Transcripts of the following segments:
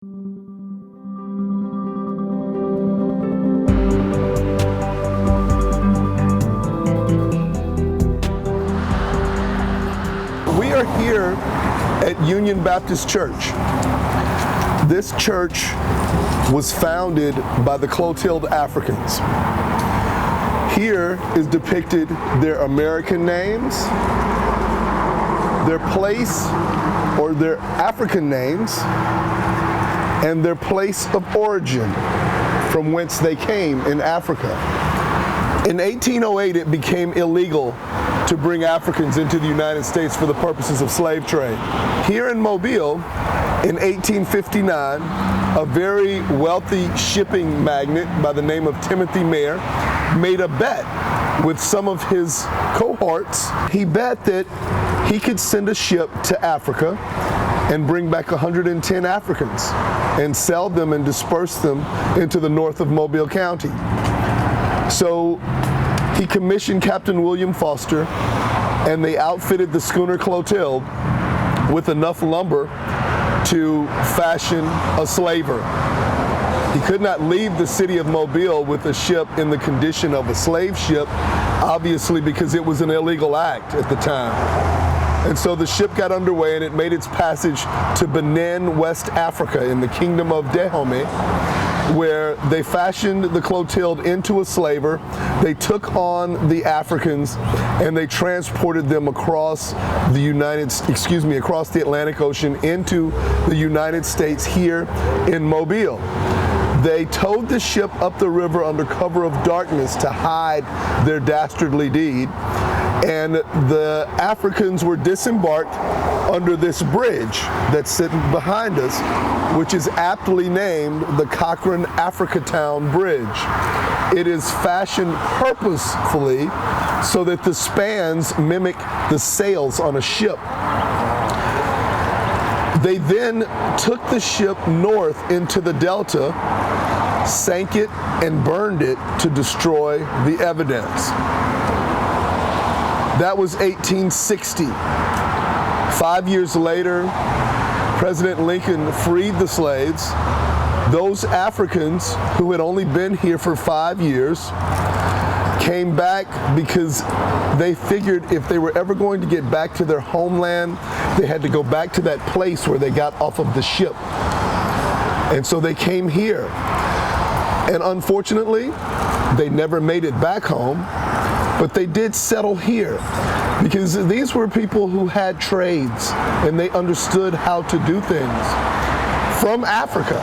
We are here at Union Baptist Church. This church was founded by the Clotilda Africans. Here is depicted their American names, their place or their African names, and their place of origin from whence they came in Africa. In 1808, it became illegal to bring Africans into the United States for the purposes of slave trade. Here in Mobile, in 1859, a very wealthy shipping magnate by the name of Timothy Mayer made a bet with some of his cohorts. He bet that he could send a ship to Africa and bring back 110 Africans and sell them and disperse them into the north of Mobile County. So he commissioned Captain William Foster, and they outfitted the schooner Clotilda with enough lumber to fashion a slaver. He could not leave the city of Mobile with a ship in the condition of a slave ship, obviously because it was an illegal act at the time. And so the ship got underway and it made its passage to Benin, West Africa, in the kingdom of Dahomey, where they fashioned the Clotilda into a slaver. They took on the Africans and they transported them across the across the Atlantic Ocean into the United States here in Mobile. They towed the ship up the river under cover of darkness to hide their dastardly deed. And the Africans were disembarked under this bridge that's sitting behind us, which is aptly named the Cochrane Africatown Bridge. It is fashioned purposefully so that the spans mimic the sails on a ship. They then took the ship north into the delta, sank it, and burned it to destroy the evidence. That was 1860. 5 years later, President Lincoln freed the slaves. Those Africans who had only been here for 5 years came back because they figured if they were ever going to get back to their homeland, they had to go back to that place where they got off of the ship. And so they came here. And unfortunately, they never made it back home. But they did settle here because these were people who had trades and they understood how to do things from Africa.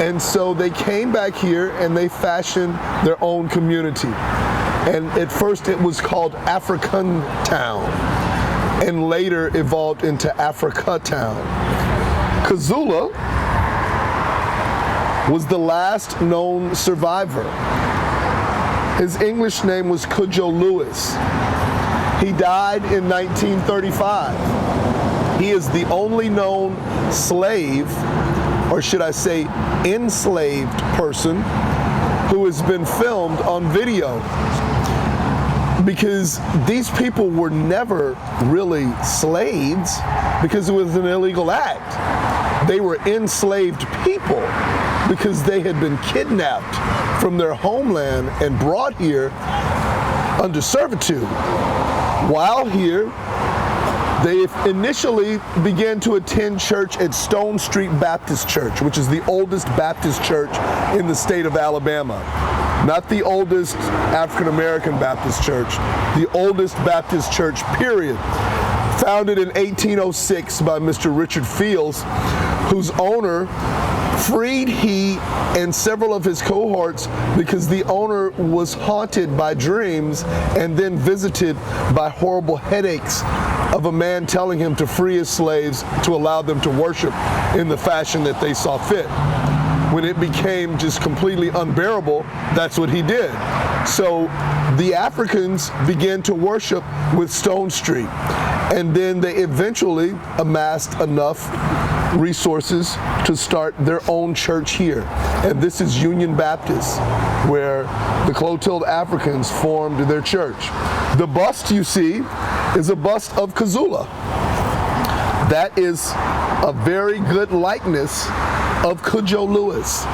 And so they came back here and they fashioned their own community. And at first it was called African Town and later evolved into Africatown. Kazula was the last known survivor. His English name was Cudjoe Lewis. He died in 1935. He is the only known slave, or should I say enslaved person, who has been filmed on video. Because these people were never really slaves because it was an illegal act. They were enslaved people because they had been kidnapped from their homeland and brought here under servitude. While here, they initially began to attend church at Stone Street Baptist Church, which is the oldest Baptist church in the state of Alabama. Not the oldest African American Baptist church, the oldest Baptist church, period. Founded in 1806 by Mr. Richard Fields, whose owner freed he and several of his cohorts because the owner was haunted by dreams and then visited by horrible headaches of a man telling him to free his slaves to allow them to worship in the fashion that they saw fit. When it became just completely unbearable, that's what he did. So the Africans began to worship with Stone Street, and then they eventually amassed enough resources to start their own church here. And this is Union Baptist, where the Clotilda Africans formed their church. The bust you see is a bust of Kazula. That is a very good likeness of Cudjoe Lewis.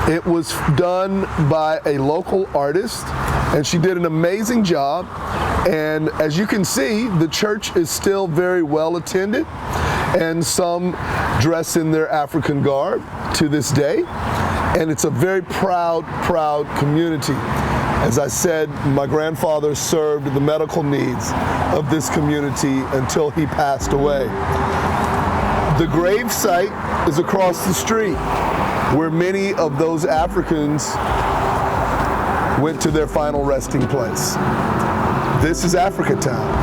It was done by a local artist, and she did an amazing job. And as you can see, the church is still very well attended, and some dress in their African garb to this day. And it's a very proud community. As I said, my grandfather served the medical needs of this community until he passed away. The grave site is across the street, where many of those Africans went to their final resting place. This is Africatown.